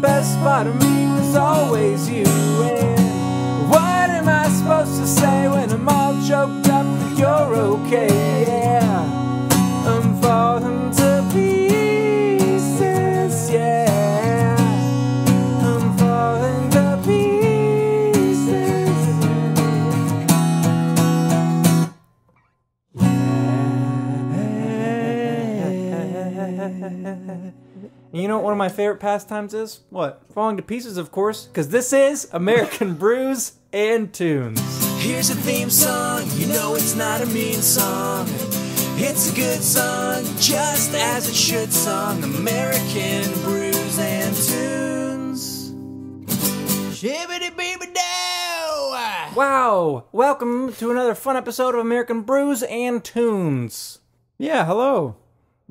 best part of me was always you. And what am I supposed to say when I'm all choked up that you're okay? Yeah, I'm falling to pieces, yeah. I'm falling to pieces. You know what one of my favorite pastimes is? What? Falling to pieces, of course, because this is American Brews and Tunes. Here's a theme song, you know it's not a mean song. It's a good song, just as it should song. American Brews and Tunes. Shibbity-beeby-dow! Wow! Welcome to another fun episode of American Brews and Tunes. Yeah, hello.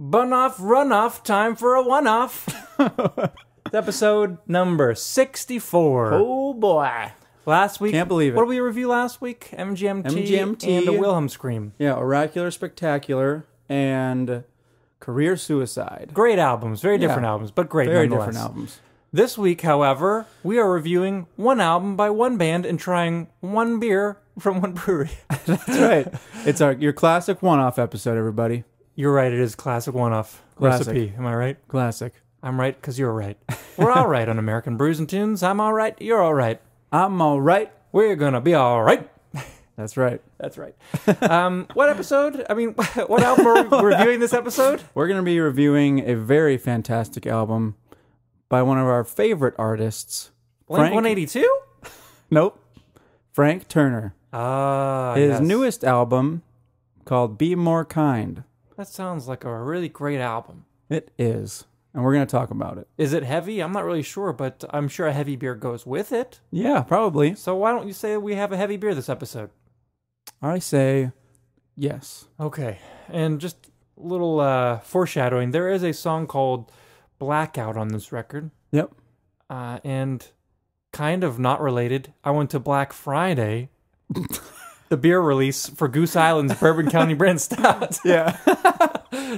Bun off, run off, time for a one-off. It's episode number 64. Oh boy. Last week, Can't believe it. What did we review last week? MGMT and the Wilhelm Scream. Yeah, Oracular Spectacular and Career Suicide. Great albums, very different albums, but great Very nonetheless. different albums. This week, however, we are reviewing one album by one band and trying one beer from one brewery. That's right. It's your classic one-off episode, everybody. You're right, it is classic one-off recipe. Am I right? Classic. I'm right because you're right. We're all right on American Brews and Tunes. I'm all right. You're all right. I'm all right. We're going to be all right. That's right. That's right. What episode? I mean, what album are we reviewing this episode? We're going to be reviewing a very fantastic album by one of our favorite artists. Blink-182? Nope. Frank Turner. His Yes. newest album called Be More Kind. That sounds like a really great album. It is. And we're going to talk about it. Is it heavy? I'm not really sure, but I'm sure a heavy beer goes with it. Yeah, probably. So why don't you say we have a heavy beer this episode? I say yes. Okay. And just a little foreshadowing. There is a song called Blackout on this record. Yep. And kind of not related, I went to Black Friday, the beer release for Goose Island's Bourbon County brand Stout. Yeah.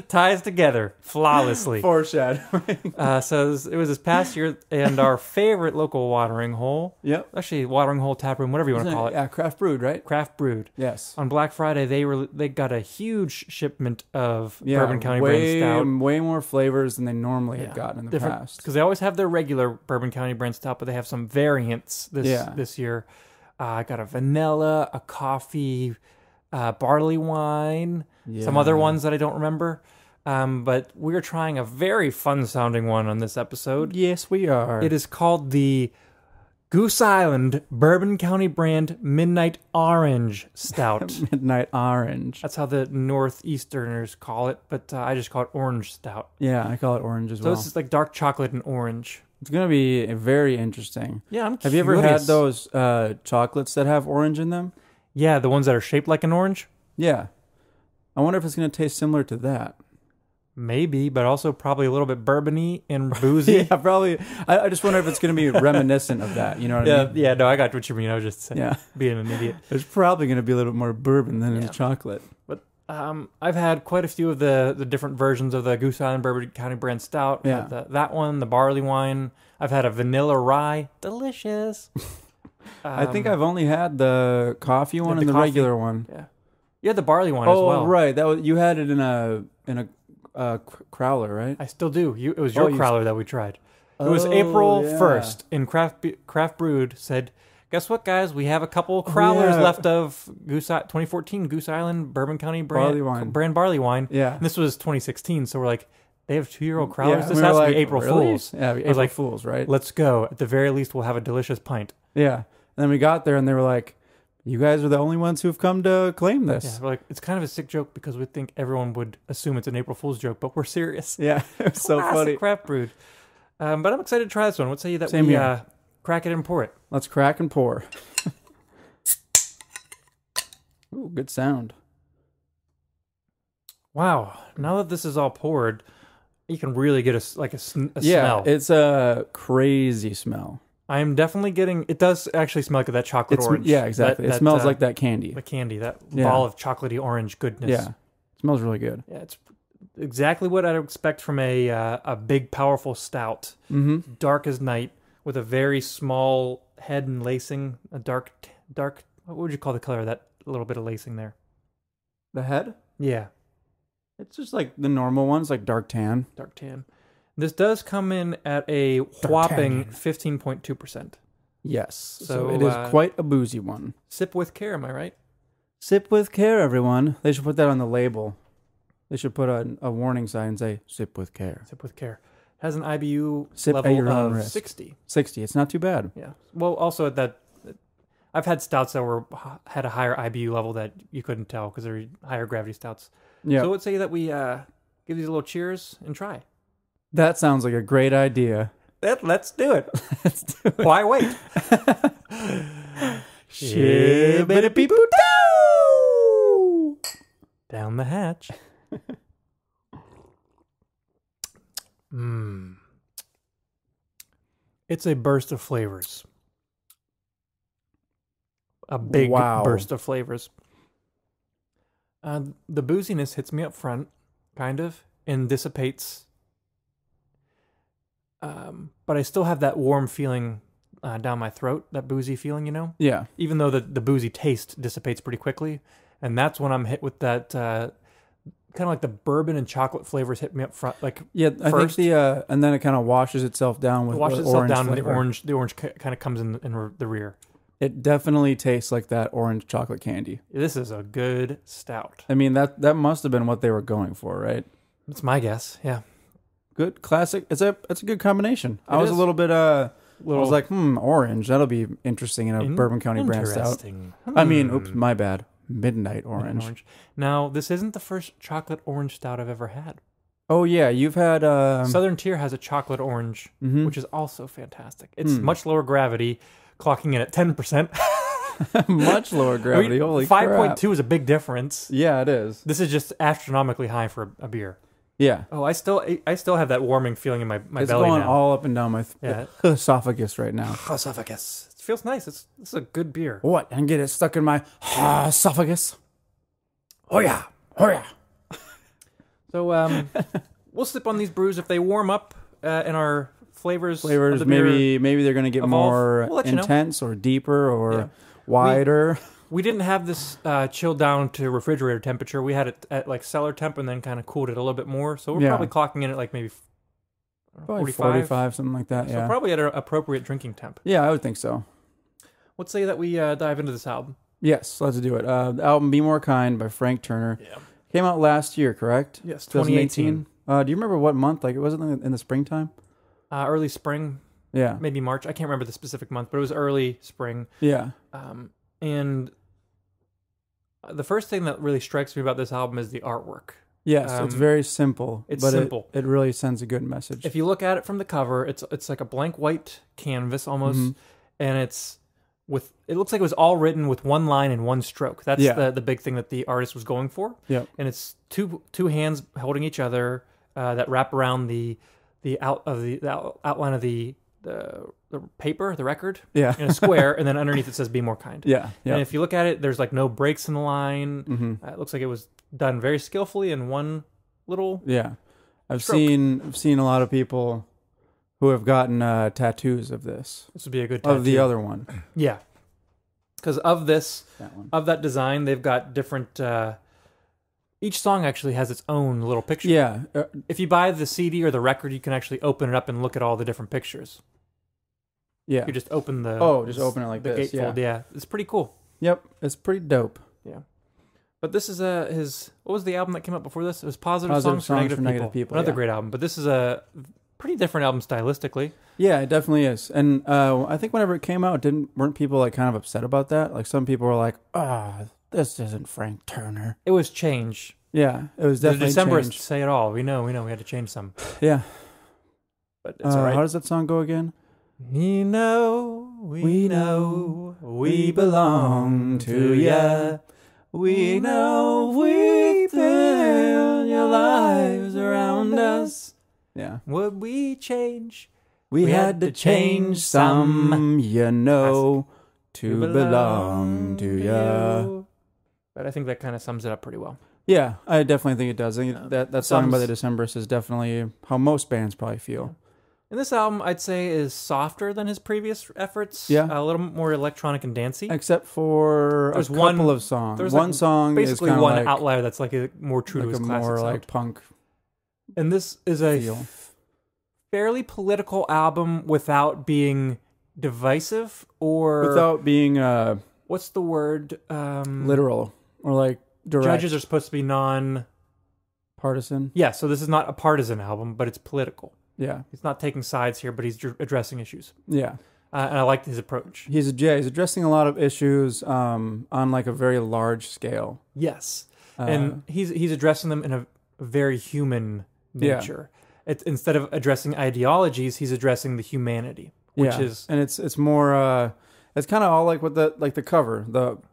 Ties together flawlessly. Foreshadowing. So it was this past year, and our favorite local watering hole. Yep. Actually, watering hole, tap room, whatever you want to call it. Yeah, craft brewed, right? Craft brewed. Yes. On Black Friday, they got a huge shipment of Bourbon County brand Stout. Way more flavors than they normally have gotten in the past. Because they always have their regular Bourbon County brand Stout, but they have some variants this year. I got a vanilla, a coffee, barley wine, some other ones that I don't remember. But we're trying a very fun-sounding one on this episode. Yes, we are. It is called the Goose Island Bourbon County brand Midnight Orange Stout. Midnight Orange. That's how the Northeasterners call it, but I just call it Orange Stout. Yeah, I call it orange as well. So it's just like dark chocolate and orange. It's going to be very interesting. Yeah, I'm curious. Have you ever had those chocolates that have orange in them? Yeah, the ones that are shaped like an orange? Yeah. I wonder if it's going to taste similar to that. Maybe, but also probably a little bit bourbon-y and boozy. Yeah, probably. I just wonder if it's going to be reminiscent of that. You know what I mean? Yeah, no, I got what you mean. I was just saying, being an idiot. There's probably going to be a little bit more bourbon than in the chocolate. But I've had quite a few of the different versions of the Goose Island Bourbon County brand Stout. Yeah. That one, the barley wine. I've had a vanilla rye. Delicious. I think I've only had the coffee one and the regular one. Yeah. You had the barley one as well. Oh, right. You had it in a crowler, right? I still do. It was your crowler that we tried. It was April 1st, and Craft Brewed said, guess what, guys? We have a couple crowlers left of 2014 Goose Island Bourbon County brand barley wine. Yeah. And this was 2016, so we're like, they have 2-year-old crowlers? Yeah, This has to be April Fools. Yeah, April Fools, right? Let's go. At the very least, we'll have a delicious pint. Yeah. And then we got there, and they were like, you guys are the only ones who've come to claim this. Yeah, we're like, it's kind of a sick joke because we think everyone would assume it's an April Fool's joke, but we're serious. Yeah, it was so funny. Craft Brewed. But I'm excited to try this one. What say you that we crack it and pour it? Let's crack and pour. Ooh, good sound. Wow. Now that this is all poured, you can really get a smell. Yeah, it's a crazy smell. I am definitely getting... It does actually smell like that chocolate orange. Yeah, exactly. It smells like that candy. The candy, that ball of chocolatey orange goodness. Yeah. It smells really good. Yeah, exactly what I'd expect from a big, powerful stout. Mm-hmm. Dark as night, with a very small head and lacing. A dark. What would you call the color of that little bit of lacing there? The head? Yeah, It's just like the normal ones, like dark tan. dark tan. This does come in at a whopping 15.2%. Yes. So, So it is quite a boozy one. Sip with care, am I right? Sip with care, everyone. They should put that on the label. They should put a warning sign and say, sip with care. Sip with care. Has an IBU Sip at level your own of risk. 60. 60. It's not too bad. Yeah. Well, also at that, I've had stouts that had a higher IBU level that you couldn't tell because they're higher gravity stouts. Yeah. So let's say that we give these a little cheers and try. That sounds like a great idea. Let's do it. Let's do it. Why wait? Shibbity-pee-poo-doo! Down the hatch. It's a burst of flavors. A big burst of flavors. The booziness hits me up front, kind of, and dissipates. But I still have that warm feeling down my throat, that boozy feeling, you know? Yeah. Even though the boozy taste dissipates pretty quickly. And that's when I'm hit with that kind of like the bourbon and chocolate flavors hit me up front. Like I think and then it kind of washes itself down with the orange flavor. The orange kind of comes in the rear. It definitely tastes like that orange chocolate candy. This is a good stout. I mean, that must have been what they were going for, right? That's my guess, yeah. Good classic. It's a good combination. I was a little bit I was like, orange. That'll be interesting in a Bourbon County brand stout. I mean, oops, my bad. Midnight orange. Now, this isn't the first chocolate orange stout I've ever had. Oh yeah, you've had Southern Tier has a chocolate orange, which is also fantastic. It's much lower gravity, clocking in at 10%. much lower gravity. Holy 5.2 is a big difference. Yeah, it is. This is just astronomically high for a beer. Yeah. Oh, I still have that warming feeling in my belly now. It's going all up and down my esophagus right now. Esophagus. It feels nice. It's a good beer. What? And get it stuck in my esophagus. Oh yeah. So we'll sip on these brews if they warm up in our flavors. Of the beer. Maybe they're going to get more intense or deeper or wider. We didn't have this chilled down to refrigerator temperature. We had it at like cellar temp and then kind of cooled it a little bit more. So we're probably clocking in at like maybe 45, something like that. So probably at an appropriate drinking temp. Yeah, I would think so. Let's say that we dive into this album. Yes, let's do it. The album "Be More Kind" by Frank Turner. Yeah. Came out last year, correct? Yes, 2018. Do you remember what month? Like, was it in the springtime? Early spring. Yeah. Maybe March. I can't remember the specific month, but it was early spring. Yeah. And the first thing that really strikes me about this album is the artwork. Yes, it's very simple. It's simple. It really sends a good message. If you look at it from the cover, it's like a blank white canvas almost, and it looks like it was all written with one line and one stroke. That's the big thing that the artist was going for. Yeah, and it's two hands holding each other that wrap around the outline of the paper, the record, in a square, and then underneath it says "Be More Kind." Yeah. And if you look at it, there's like no breaks in the line. It looks like it was done very skillfully in one little. Yeah, I've stroke. seen a lot of people who have gotten tattoos of this. This would be a good tattoo. Of the other one. Yeah, because of that design, they've got different. Each song actually has its own little picture. Yeah. If you buy the CD or the record, you can actually open it up and look at all the different pictures. Yeah. You just open open it like the this. gatefold. Yeah, it's pretty cool. Yep, it's pretty dope. Yeah. But this is his. What was the album that came out before this? It was Positive Positive Songs for Negative People. Another great album. But this is a pretty different album stylistically. Yeah, it definitely is. And I think whenever it came out, weren't people like kind of upset about that? Like some people were like, this isn't Frank Turner. It was change. Yeah, it was definitely the Decemberists change. say it all. We know. We had to change some. Yeah. But it's all right. How does that song go again? We know, we belong to ya. We know we feel your lives around us. Yeah. Would we change? We had to change some, to belong to ya. But I think that kind of sums it up pretty well. Yeah, I definitely think it does. I think that song by the Decemberists is definitely how most bands probably feel. And this album, I'd say, is softer than his previous efforts. Yeah. A little more electronic and dancey. Except for a couple of songs. There's one song basically is one like, outlier that's like a more true to his classic more sound. like punk. And this is a fairly political album without being divisive or... Without being... what's the word? Literal. Or like direct. Judges are supposed to be partisan. Yeah, so this is not a partisan album, but it's political. Yeah. He's not taking sides here, but he's addressing issues. Yeah. And I like his approach. He's addressing a lot of issues on like a very large scale. Yes. And he's addressing them in a very human nature. Yeah. Instead of addressing ideologies, he's addressing the humanity, which is... And it's more... it's kind of all like with the cover.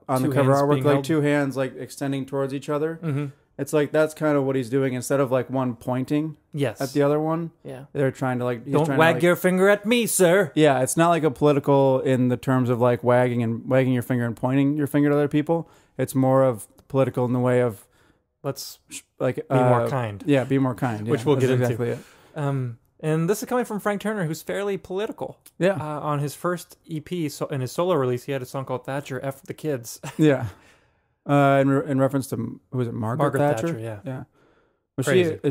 On the cover artwork, like two hands like extending towards each other. Mm-hmm. It's like that's kind of what he's doing instead of like one pointing at the other one. Yeah. They're trying to like... Don't wag your finger at me, sir. Yeah, it's not like a political in the terms of like wagging your finger and pointing your finger to other people. It's more of political in the way of... Let's like be more kind. Yeah, be more kind. Which we'll get into. Exactly it. And this is coming from Frank Turner, who's fairly political. Yeah. On his first EP, in his solo release, he had a song called Thatcher, F the Kids. Yeah. In reference to, who was it, Margaret Thatcher? Yeah. Yeah.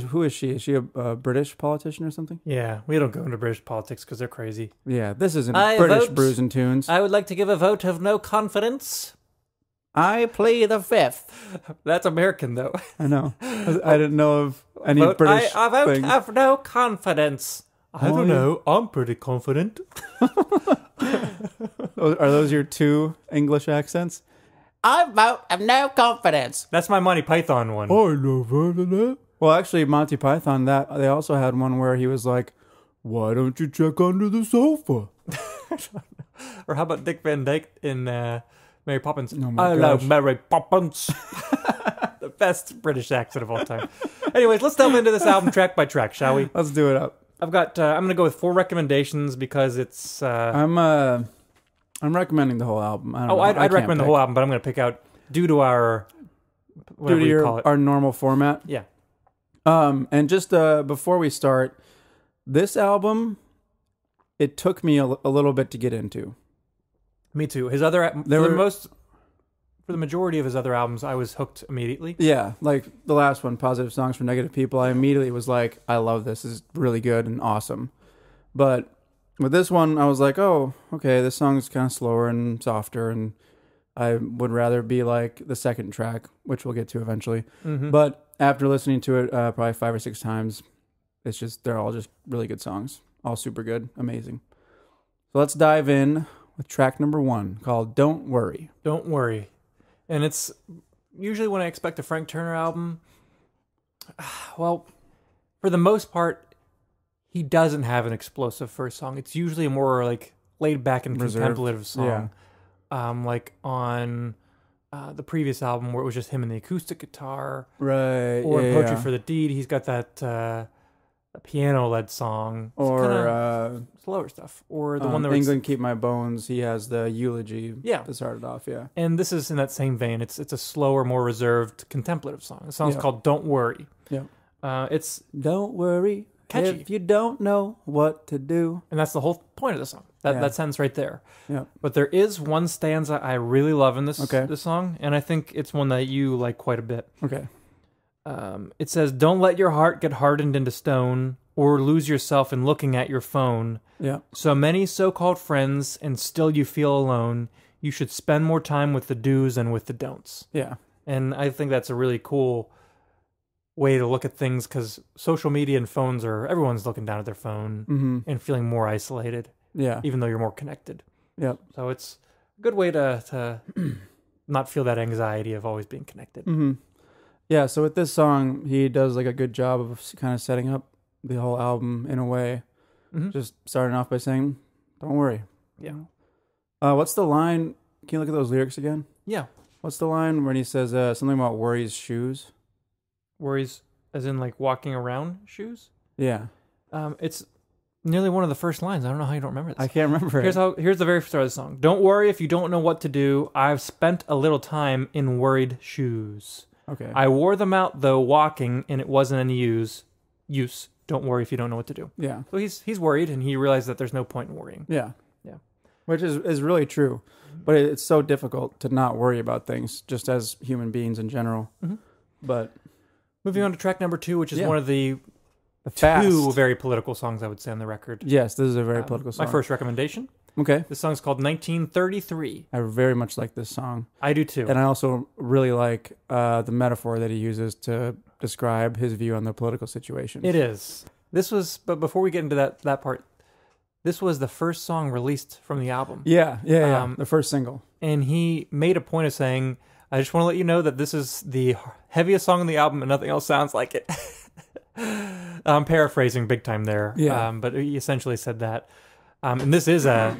Who is she? Is she a British politician or something? Yeah, we don't go into British politics because they're crazy. Yeah, this isn't British Brews and Tunes. I would like to give a vote of no confidence. I play the fifth. That's American, though. I know. I didn't know of any British I vote thing. of no confidence. I don't know. I'm pretty confident. Are those your two English accents? I vote of no confidence. That's my Monty Python one. I never heard of that. Well, actually, Monty Python, they also had one where he was like, "Why don't you check under the sofa?" Or how about Dick Van Dyke in Mary Poppins? Oh my I gosh. love Mary Poppins. The best British accent of all time. Anyways, let's delve into this album track by track, shall we? Let's do it up. I'm going to go with 4 recommendations because it's... I'm recommending the whole album. I'd recommend the whole album, but I'm going to pick out due to our... whatever you call it. Our normal format. Yeah. And just before we start, this album, it took me a little bit to get into. Me too. His for the majority of his other albums, I was hooked immediately. Yeah, like the last one, Positive Songs for Negative People, I immediately was like, I love this. This is really good and awesome. But with this one, I was like, oh, okay, this song's kind of slower and softer, and I would rather be like the second track, which we'll get to eventually. Mm-hmm. But after listening to it probably 5 or 6 times, they're all just really good songs. All super good, amazing. So let's dive in with track number 1 called Don't Worry. Don't Worry. And it's usually when I expect a Frank Turner album, well, for the most part, he doesn't have an explosive first song. It's usually a more like laid back and contemplative song. Yeah. Like on the previous album where it was just him and the acoustic guitar. Right. Or Poetry for the Deed, he's got that piano-led song. Or slower stuff. Or the one that England Keep My Bones, he has the eulogy that started off, yeah. And this is in that same vein. It's a slower, more reserved, contemplative song. The song's called Don't Worry. Yeah. It's Don't worry catchy. If you don't know what to do. And that's the whole point of the song. That sentence right there. Yeah. But there is one stanza I really love in this song, and I think it's one that you like quite a bit. Okay. It says, "Don't let your heart get hardened into stone or lose yourself in looking at your phone. Yeah. So many so-called friends and still you feel alone. You should spend more time with the do's and with the don'ts." Yeah. And I think that's a really cool way to look at things because social media and phones everyone's looking down at their phone and feeling more isolated. Yeah. Even though you're more connected. Yep. So it's a good way to not feel that anxiety of always being connected. Mm-hmm. Yeah, so with this song, he does like a good job of kind of setting up the whole album in a way. Mm-hmm. Just starting off by saying, "Don't worry." Yeah. What's the line? Can you look at those lyrics again? Yeah. What's the line when he says something about Worry's shoes? Worries, as in like walking around shoes? Yeah. It's nearly one of the first lines. I don't know how you don't remember this. I can't remember Here's the very start of the song. "Don't worry if you don't know what to do. I've spent a little time in worried shoes. Okay. I wore them out though walking, and it wasn't any use. Don't worry if you don't know what to do. Yeah. So he's worried, and he realized that there's no point in worrying. Yeah. Yeah. Which is really true. But it's so difficult to not worry about things, just as human beings in general. Mm-hmm. But moving on to track number 2, which is one of the fast. 2 very political songs I would say on the record. Yes, this is a very political song. My first recommendation. Okay. This song's called 1933. I very much like this song. I do too. And I also really like the metaphor that he uses to describe his view on the political situation. It is. This was, but before we get into that part, this was the first song released from the album. Yeah. The first single. And he made a point of saying, I just want to let you know that this is the heaviest song on the album and nothing else sounds like it. I'm paraphrasing big time there. Yeah. But he essentially said that. And this is a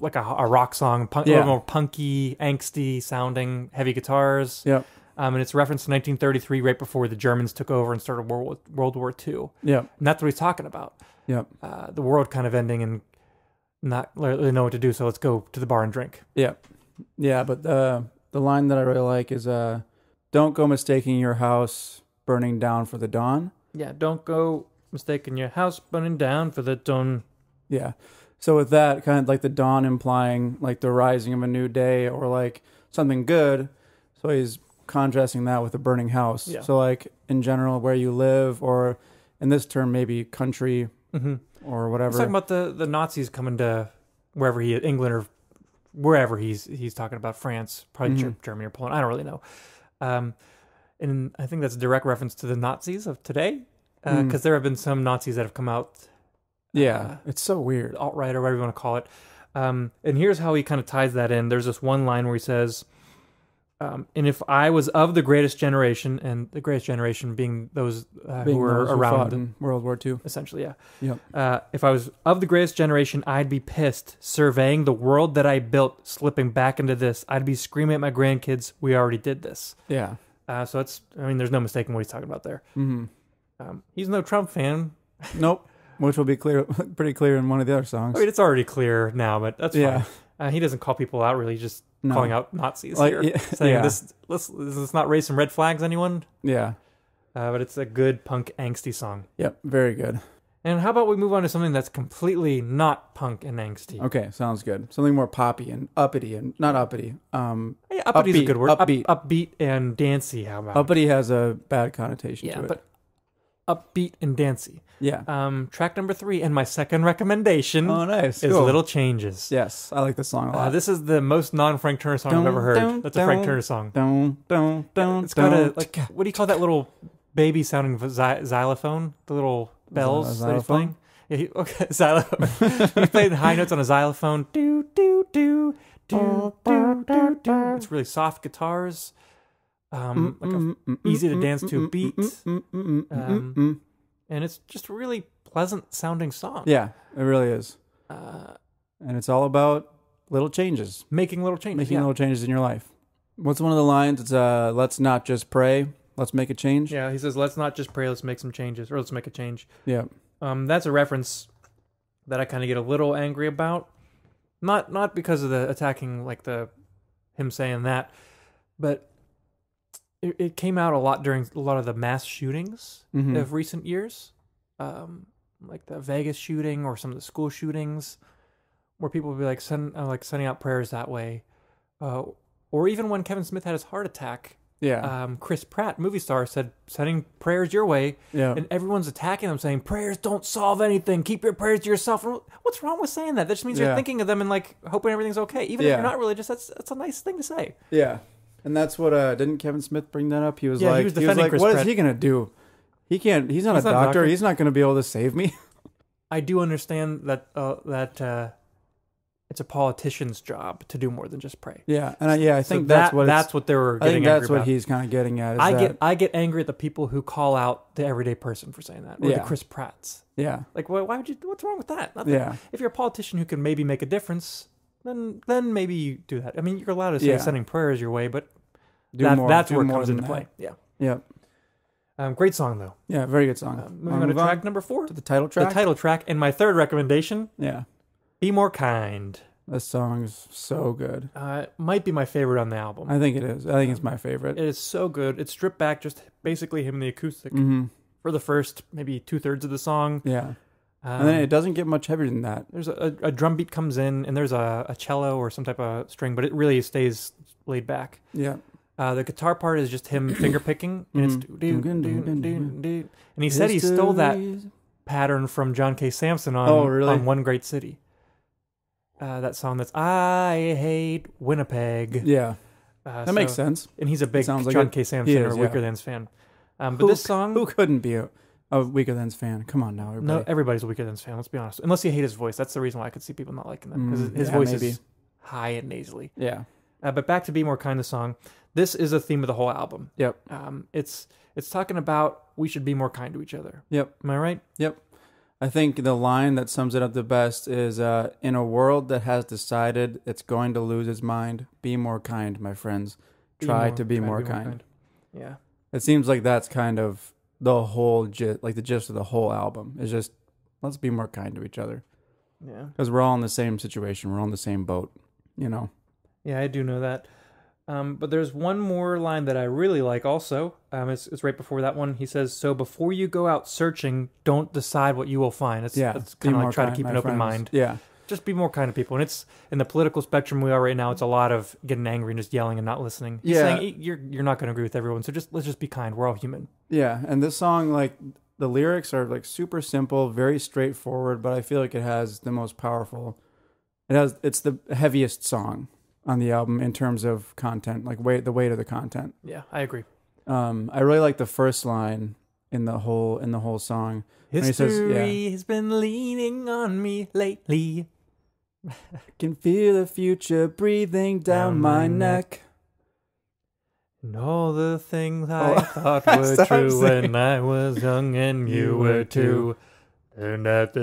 rock song, a little more punky, angsty sounding, heavy guitars. Yep. And it's referenced to 1933, right before the Germans took over and started World War II. Yep. And that's what he's talking about. Yep. The world kind of ending and not really know what to do, so let's go to the bar and drink. Yep. Yeah, but the line that I really like is, don't go mistaking your house burning down for the dawn. Yeah, don't go mistaking your house burning down for the dawn. Yeah. So with that, kind of like the dawn implying like the rising of a new day or like something good. So he's contrasting that with a burning house. Yeah. So like in general, where you live, or in this term, maybe country or whatever. He's talking about the Nazis coming to wherever England or wherever he's talking about, France, probably Germany or Poland. I don't really know. And I think that's a direct reference to the Nazis of today, because there have been some Nazis that have come out. Yeah, it's so weird. Alt-right or whatever you want to call it. And here's how he kind of ties that in. There's this one line where he says, and if I was of the greatest generation, and the greatest generation being those who were around in World War II. Essentially, yeah. Yep. If I was of the greatest generation, I'd be pissed, surveying the world that I built, slipping back into this. I'd be screaming at my grandkids, we already did this. Yeah. So there's no mistaking what he's talking about there. Mm-hmm. He's no Trump fan. Nope. Which will be pretty clear in one of the other songs. I mean, it's already clear now, but that's fine. Yeah. He doesn't call people out, really, just calling out Nazis here. Yeah, saying, let's not raise some red flags, anyone? Yeah. But it's a good punk angsty song. Yep, very good. And how about we move on to something that's completely not punk and angsty? Okay, sounds good. Something more poppy and uppity, and not uppity. Yeah, uppity is a good word. Upbeat and dancey. How about uppity has a bad connotation to it. Yeah, but upbeat and dancey. Yeah. Track number 3 and my second recommendation. Oh, nice. Is Cool. Little Changes. Yes, I like this song a lot. This is the most non-Frank Turner song I've ever heard. That's a Frank Turner song. It's got a what do you call that little baby sounding xylophone? The little bells that he's playing. Yeah, xylophone. He's playing the high notes on a xylophone. Do do do do do do do. It's really soft guitars. Easy to dance to beat. And it's just a really pleasant sounding song. Yeah, it really is. And it's all about little changes. Making little changes. Making little changes in your life. What's one of the lines? It's let's not just pray, let's make a change. Yeah, he says, let's not just pray, let's make some changes, or let's make a change. Yeah. That's a reference that I kind of get a little angry about. Not because of the attacking, like him saying that, but it came out a lot during a lot of the mass shootings of recent years, like the Vegas shooting or some of the school shootings, where people would be like sending out prayers that way, or even when Kevin Smith had his heart attack. Yeah. Chris Pratt, movie star, said sending prayers your way, and everyone's attacking them, saying prayers don't solve anything. Keep your prayers to yourself. What's wrong with saying that? That just means you're thinking of them and like hoping everything's okay, even if you're not religious. That's a nice thing to say. Yeah. And that's what didn't Kevin Smith bring that up? He was he was defending Chris what Pratt. Is he gonna do? He's not a doctor. He's not gonna be able to save me. I do understand that it's a politician's job to do more than just pray. Yeah, and I think so that's what they were getting I think that's angry what about. he's kind of getting at. I get angry at the people who call out the everyday person for saying that, or the Chris Pratts. Yeah, like why would you? What's wrong with that? Nothing. Yeah, if you're a politician who can maybe make a difference, then maybe you do that. I mean, you're allowed to say sending prayers your way, but that's where it comes into play. Yeah. Yep. Great song though. Yeah, very good song. Moving on to track number 4, to the title track. The title track, and my third recommendation. Yeah. Be More Kind. This song's so good. Might be my favorite on the album. I think it is. I think it's my favorite. It is so good. It's stripped back, just basically him and the acoustic for the first maybe 2/3 of the song. Yeah. And then it doesn't get much heavier than that. There's a drum beat comes in, and there's a cello or some type of string, but it really stays laid back. Yeah. The guitar part is just him finger picking, and it's and he said he stole that pattern from John K. Samson on One Great City. That song that's I Hate Winnipeg. Yeah. That makes sense. And he's a big John K. Samson or Weaker Thans fan. But this song... Who couldn't be a Weaker Thans fan? Come on now, everybody. No, everybody's a Weaker Thans fan, let's be honest. Unless you hate his voice. That's the reason why I could see people not liking them. Because his voice is high and nasally. Yeah. But back to Be More Kind, the song. This is a theme of the whole album. Yep. It's talking about we should be more kind to each other. Yep. Am I right? Yep. I think the line that sums it up the best is, in a world that has decided it's going to lose its mind, be more kind, my friends. Try to be more kind. Yeah. It seems like that's kind of the whole the gist of the whole album. Is just, let's be more kind to each other. Yeah. Because we're all in the same situation. We're all in the same boat, you know? Yeah, I do know that. But there's one more line that I really like also. It's right before that one. He says, so before you go out searching, don't decide what you will find. It's kind of like try to keep an open mind. Yeah. Just be more kind to people. And it's in the political spectrum we are right now, it's a lot of getting angry and just yelling and not listening. He's saying, you're not going to agree with everyone, so let's just be kind. We're all human. Yeah, and this song, like, the lyrics are like super simple, very straightforward, but I feel like it has the most powerful. It's the heaviest song on the album in terms of content, like the weight of the content. Yeah, I agree. I really like the first line in the whole song. History has been leaning on me lately. Can feel the future breathing down my neck. And all the things I thought were true when I was young and you were too. That's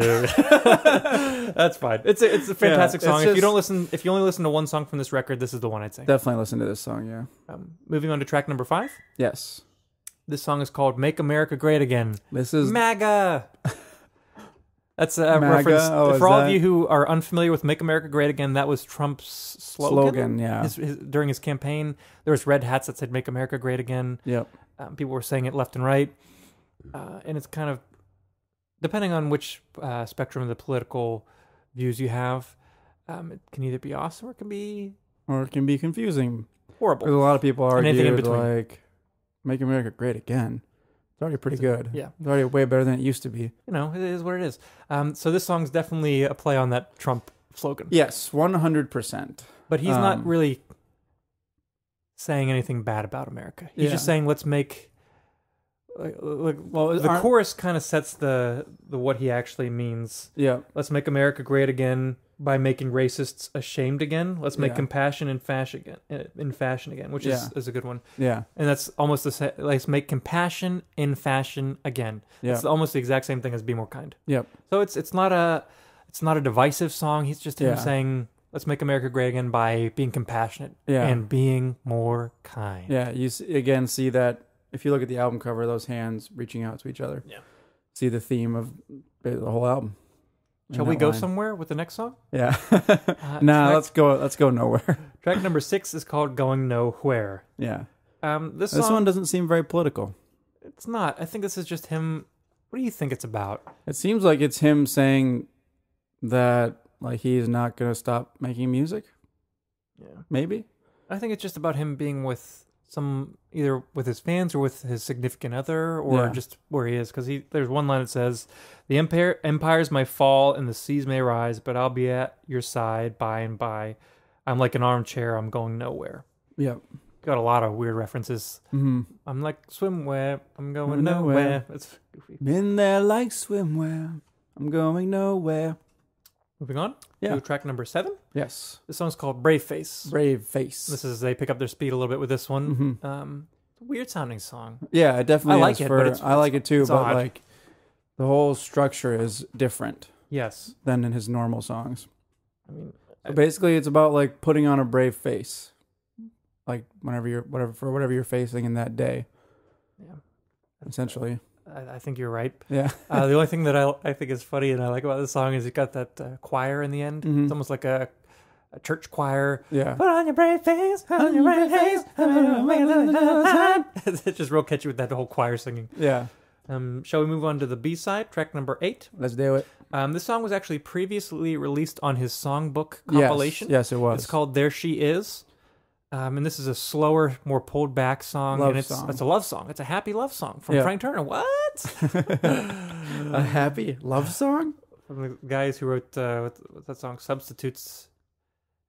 fine. It's a fantastic song. If you only listen to one song from this record, this is the one I'd say. Definitely listen to this song. Yeah. Moving on to track number 5. Yes. This song is called "Make America Great Again." This is MAGA. That's a reference for all of you who are unfamiliar with "Make America Great Again." That was Trump's slogan. Yeah. During his campaign, there was red hats that said "Make America Great Again." Yep. People were saying it left and right, and it's kind of depending on which spectrum of the political views you have. It can either be awesome or it can be confusing. Horrible. Because a lot of people argue anything in between. Like, "Make America Great Again." It's already pretty good. Yeah. It's already way better than it used to be. You know, it is what it is. So this song's definitely a play on that Trump slogan. Yes, 100%. But he's not really saying anything bad about America. He's just saying, let's make... the chorus kind of sets the what he actually means. Yeah. Let's make America great again by making racists ashamed again. Let's make compassion in fashion again, which is a good one. Yeah. And that's almost the same. Let's make compassion in fashion again. Yeah. It's almost the exact same thing as "Be More Kind." Yep. So it's not a divisive song. He's just him saying, let's make America great again by being compassionate and being more kind. Yeah. You again see that if you look at the album cover, those hands reaching out to each other. Yeah. See the theme of the whole album. Shall we go somewhere with the next song? Yeah. Let's go nowhere. Track number 6 is called "Going Nowhere." Yeah. This one doesn't seem very political. It's not. I think this is just him. What do you think it's about? It seems like it's him saying that like he's not going to stop making music. Yeah. Maybe. I think it's just about him being with either with his fans or with his significant other or just where he is. Because there's one line that says, "The empires may fall and the seas may rise, but I'll be at your side by and by. I'm like an armchair, I'm going nowhere." Yeah. Got a lot of weird references. Mm-hmm. I'm like swimwear, I'm going nowhere. It's goofy. Been there like swimwear, I'm going nowhere. Moving on to track number 7. Yes. This song's called "Brave Face." Brave Face. This is, they pick up their speed a little bit with this one. Mm-hmm. It's a weird sounding song. Yeah, it definitely I like it, but I like it too, but odd. like the whole structure is different. Yes. Than in his normal songs. I mean, so basically it's about like putting on a brave face. Like whatever you're facing in that day. Yeah. Essentially. I think you're right. Yeah. The only thing that I think is funny and I like about this song is it got that choir in the end. Mm-hmm. It's almost like a a church choir. Yeah. Put on your brave face, put on your brave face. It's just real catchy with that whole choir singing. Yeah. Shall we move on to the B-side, track number 8? Let's do it. This song was actually previously released on his songbook compilation. Yes, it was. It's called There She Is. And this is a slower, more pulled back song. It's a love song. It's a happy love song from Frank Turner. What? A happy love song? From the guys who wrote what's that song, Substitutes,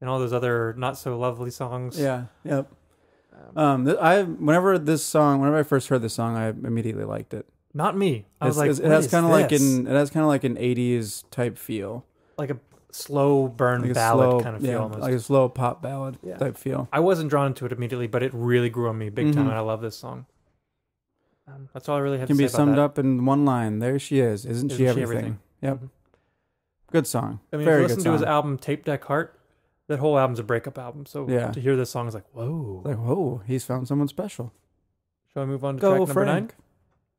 and all those other not so lovely songs. Yeah. Yep. Whenever I first heard this song, I immediately liked it. Not me. I was like, it has kind of like an 80s type feel, like a slow burn ballad kind of feel, almost like a slow pop ballad type feel. I wasn't drawn to it immediately, but it really grew on me big time, and I love this song. That's all I really have to say about that. Can be summed up in one line. There she is. Isn't she everything? Yep. Mm-hmm. Good song. I mean, Very if you good listen song. to his album Tape Deck Heart, that whole album's a breakup album. So to hear this song is like, whoa. Like, whoa, he's found someone special. Shall I move on to track number 9?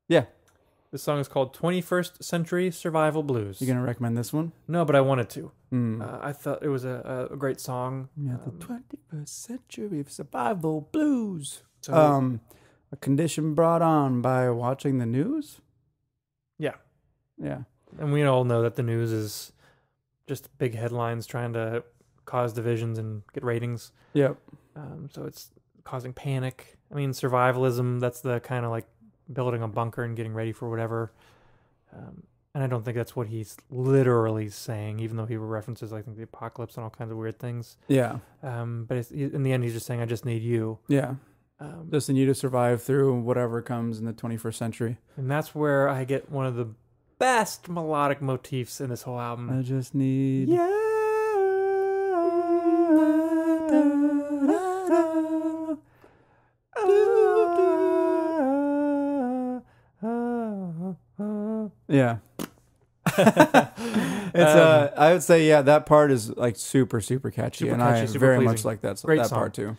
Yeah. This song is called 21st Century Survival Blues. You going to recommend this one? No, but I wanted to. I thought it was a great song. Yeah, the 21st Century Survival Blues. A condition brought on by watching the news? Yeah. Yeah. And we all know that the news is just big headlines trying to cause divisions and get ratings. Yep. So it's causing panic. I mean, survivalism, that's the kind of like building a bunker and getting ready for whatever. And I don't think that's what he's literally saying, even though he references, I think, the apocalypse and all kinds of weird things. Yeah. But in the end, he's just saying, I just need you. Yeah. Just need you to survive through whatever comes in the 21st century. And that's where I get one of the best melodic motifs in this whole album. I just need... Yeah. I would say, that part is like super, super catchy. And I very pleasing. Much like that part too.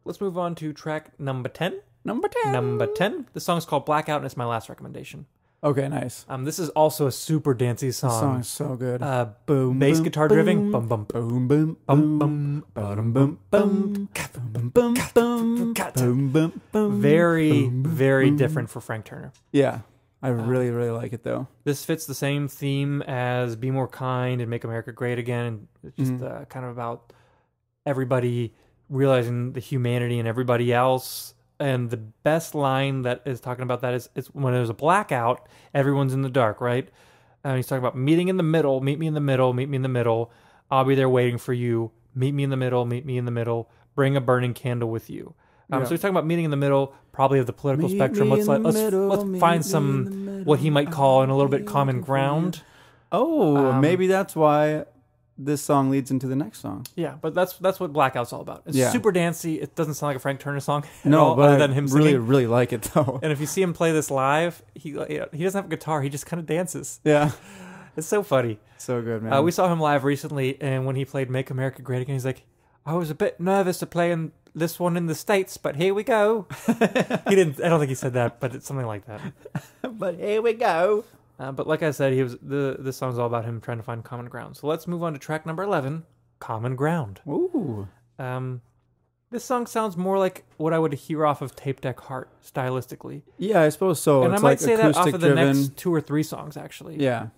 Let's move on to track number 10. Number 10. The song's called Blackout, and it's my last recommendation. Okay, nice. This is also a super dancey song. The song is so good. Boom, bass guitar driving. Bum bum boom boom boom boom boom boom boom boom boom. Very, very different for Frank Turner. Yeah. I really, really like it, though. This fits the same theme as Be More Kind and Make America Great Again. It's just kind of about everybody realizing the humanity in everybody else. And the best line that is talking about that is when there's a blackout, everyone's in the dark, right? And he's talking about meeting in the middle, meet me in the middle, meet me in the middle. I'll be there waiting for you. Meet me in the middle, meet me in the middle. Bring a burning candle with you. So he's talking about meeting in the middle, probably of the political spectrum. Let's find some what he might call in a little bit common ground. Maybe that's why this song leads into the next song. Yeah, but that's what Blackout's all about. It's super dancey. It doesn't sound like a Frank Turner song at all, but other than him singing. Really like it though. And if you see him play this live, he doesn't have a guitar. He just kind of dances. Yeah. It's so funny. So good, man. We saw him live recently, and when he played Make America Great Again, he's like, I was a bit nervous to play in this one in the States, but here we go. He didn't. I don't think he said that, but it's something like that. But here we go. But like I said, this song's all about him trying to find common ground. So let's move on to track number 11, Common Ground. Ooh. This song sounds more like what I would hear off of Tape Deck Heart, stylistically. Yeah, I suppose so. And it's I might like say that off of the driven. next 2 or 3 songs, actually. Yeah.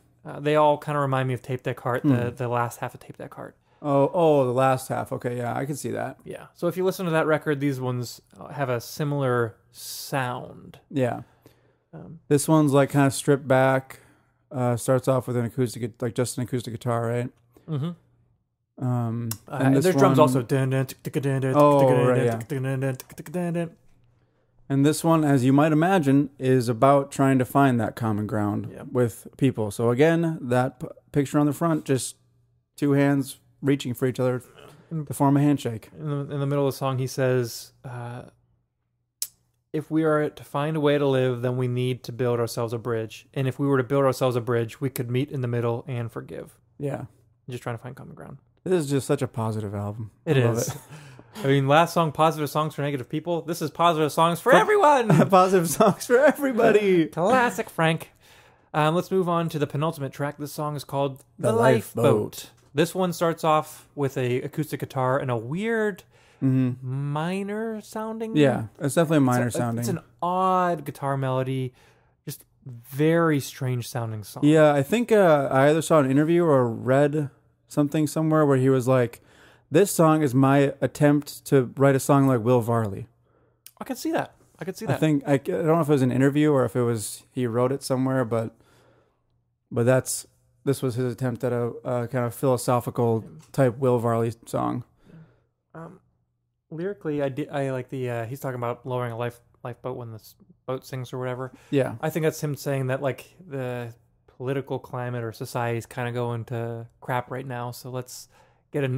They all kind of remind me of Tape Deck Heart, the last half of Tape Deck Heart. Oh, the last half. Okay, yeah, I can see that. Yeah. So if you listen to that record, these ones have a similar sound. Yeah. This one's like kind of stripped back. Starts off with an acoustic, like just an acoustic guitar, right? Mm-hmm. And there's drums also. And this one, as you might imagine, is about trying to find that common ground with people. So again, that picture on the front, just 2 hands reaching for each other to form a handshake. In the middle of the song, he says, if we are to find a way to live, then we need to build ourselves a bridge. And if we were to build ourselves a bridge, we could meet in the middle and forgive. Yeah. Just trying to find common ground. This is just such a positive album. It is. I mean, last song, Positive Songs for Negative People. This is Positive Songs for Everyone. Positive Songs for Everybody. Classic Frank. Let's move on to the penultimate track. This song is called The Lifeboat. This one starts off with a acoustic guitar and a weird minor sounding. Yeah, it's definitely a minor sounding. It's an odd guitar melody, just very strange sounding song. Yeah, I think I either saw an interview or read something somewhere where he was like, "This song is my attempt to write a song like Will Varley." I could see that. I don't know if it was an interview or if it was he wrote it somewhere, but this was his attempt at a kind of philosophical type Will Varley song. Lyrically, I like the he's talking about lowering a lifeboat when the boat sinks or whatever. Yeah, I think that's him saying that like the political climate or society is kind of going to crap right now. So let's start a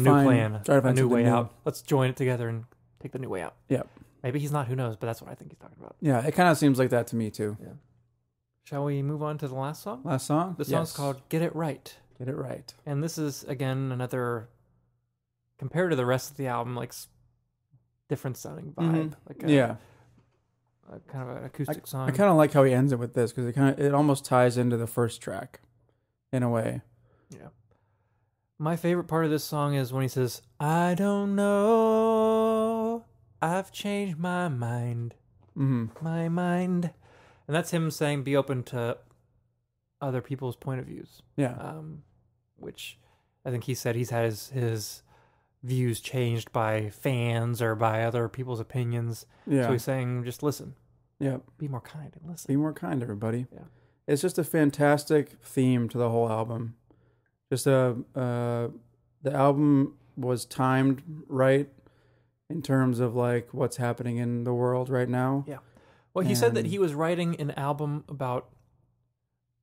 new plan, a new way out. Let's join it together and take the new way out. Yeah, maybe he's not. Who knows? But that's what I think he's talking about. Yeah, it kind of seems like that to me too. Yeah. Shall we move on to the last song? Last song? The song's called Get It Right. Get It Right. And this is, again, another, compared to the rest of the album, like, different sounding vibe. Like a kind of an acoustic song. I kind of like how he ends it with this, because it almost ties into the first track, in a way. Yeah. My favorite part of this song is when he says, I don't know, I've changed my mind. My mind. And that's him saying, be open to other people's point of views. Yeah. Which I think he said he's had his views changed by fans or by other people's opinions. Yeah. So he's saying, just listen. Yeah. Be more kind and listen. Be more kind, everybody. Yeah. It's just a fantastic theme to the whole album. Just the album was timed right in terms of like what's happening in the world right now. Yeah. Well, he said that he was writing an album about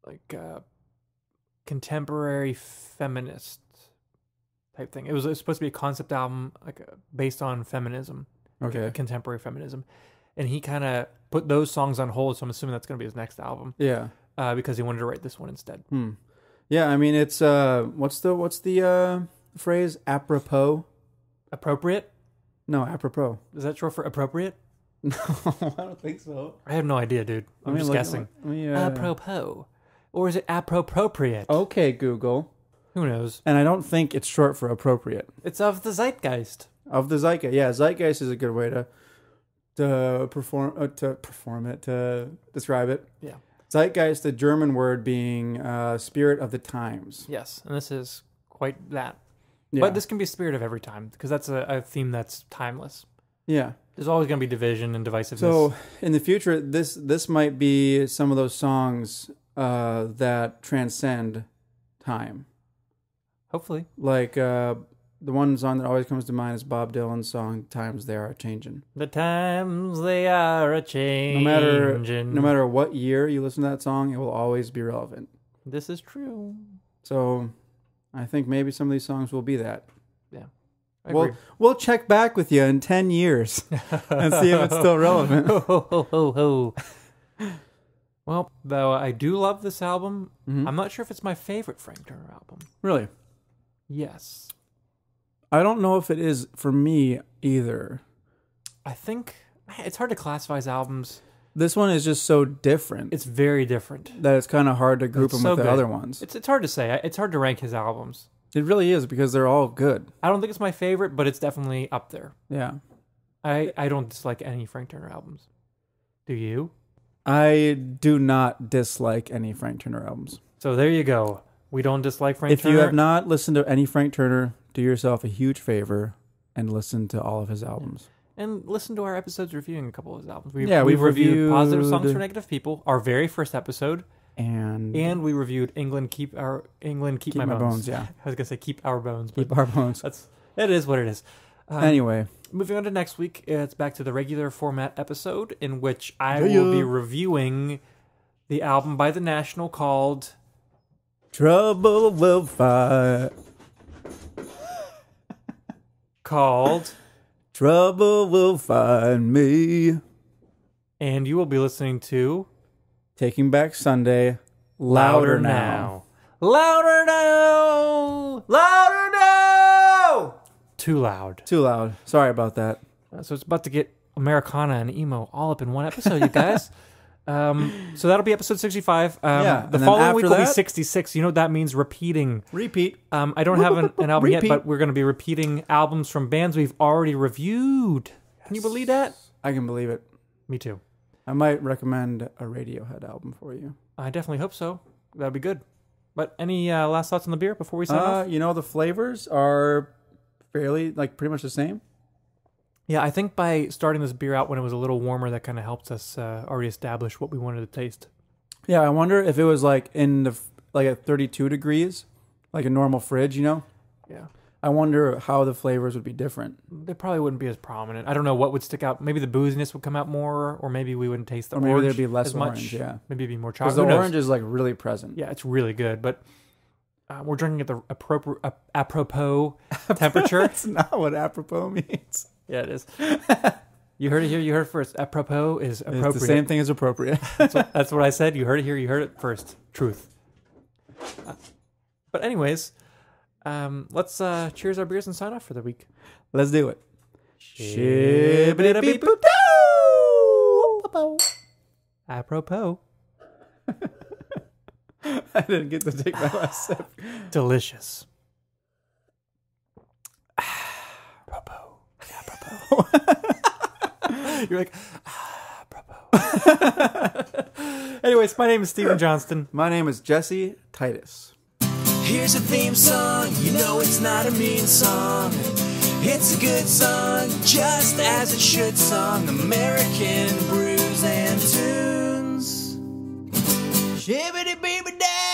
like contemporary feminist type thing. It was supposed to be a concept album like based on feminism, contemporary feminism, and he kind of put those songs on hold. So I'm assuming that's going to be his next album. Yeah, because he wanted to write this one instead. Yeah, I mean it's what's the phrase? Apropos? Appropriate? No, apropos. Is that short for appropriate? No, I don't think so. I have no idea, dude. I'm just guessing. Apropos. Or is it appropriate? Okay, Google. Who knows? And I don't think it's short for appropriate. It's of the zeitgeist. Of the zeitgeist. Yeah, zeitgeist is a good way to describe it. Yeah. Zeitgeist, the German word being spirit of the times. Yes, and this is quite that. Yeah. But this can be spirit of every time, because that's a theme that's timeless. Yeah. There's always going to be division and divisiveness. So in the future, this might be some of those songs that transcend time. Hopefully. Like the one song that always comes to mind is Bob Dylan's song, Times They Are A-Changin'. The times they are a-changin'. No matter what year you listen to that song, it will always be relevant. This is true. So I think maybe some of these songs will be that. Yeah. We'll check back with you in 10 years and see if it's still relevant. Well, though I do love this album, I'm not sure if it's my favorite Frank Turner album. Really? Yes. I don't know if it is for me either. I think it's hard to classify his albums. This one is just so different. It's very different. That it's kind of hard to group them with the other ones. It's hard to say. It's hard to rank his albums. It really is, because they're all good. I don't think it's my favorite, but it's definitely up there. Yeah. I don't dislike any Frank Turner albums. Do you? I do not dislike any Frank Turner albums. So there you go. We don't dislike Frank Turner. If you have not listened to any Frank Turner, do yourself a huge favor and listen to all of his albums. And listen to our episodes reviewing a couple of his albums. We've reviewed Positive Songs for Negative People, our very first episode. And we reviewed England Keep My Bones. Yeah. I was gonna say Keep Our Bones. Keep Our Bones. It is what it is. Anyway, moving on to next week, it's back to the regular format episode in which I will be reviewing the album by The National called Trouble Will Find. Trouble Will Find Me. And you will be listening to Taking Back Sunday, Louder Now. Louder now! Louder now! Too loud. Too loud. Sorry about that. So it's about to get Americana and emo all up in one episode, you guys. So that'll be episode 65. Yeah, the and then following week after will be that- 66. You know what that means? Repeating. Repeat. I don't have an album yet, Repeat. but we're going to be repeating albums from bands we've already reviewed. Can you believe that? I can believe it. Me too. I might recommend a Radiohead album for you. I definitely hope so. That'd be good. But any last thoughts on the beer before we sign off? You know, the flavors are fairly, like, pretty much the same. Yeah, I think by starting this beer out when it was a little warmer, that kind of helps us already establish what we wanted to taste. Yeah, I wonder if it was like at 32 degrees, like a normal fridge, you know? Yeah. I wonder how the flavors would be different. They probably wouldn't be as prominent. I don't know what would stick out. Maybe the booziness would come out more, or maybe we wouldn't taste the Or maybe orange there'd be less as much. orange, yeah. Maybe it'd be more Because chocolate. the orange is like really present. Yeah, it's really good, but we're drinking at the apropos temperature. That's not what apropos means. Yeah, it is. You heard it here. You heard it first. Apropos is appropriate. It's the same thing as appropriate. That's what I said. You heard it here. You heard it first. Truth. But anyways, let's cheers our beers and sign off for the week. Let's do it. Apropos. I didn't get to take my last sip. Delicious. Apropos. Apropos. You're like, apropos. Anyways, my name is Steven Johnston. My name is Jesse Titus. Here's a theme song, you know it's not a mean song. It's a good song, just as it should song. American brews and tunes. Shibbity-beeby-da.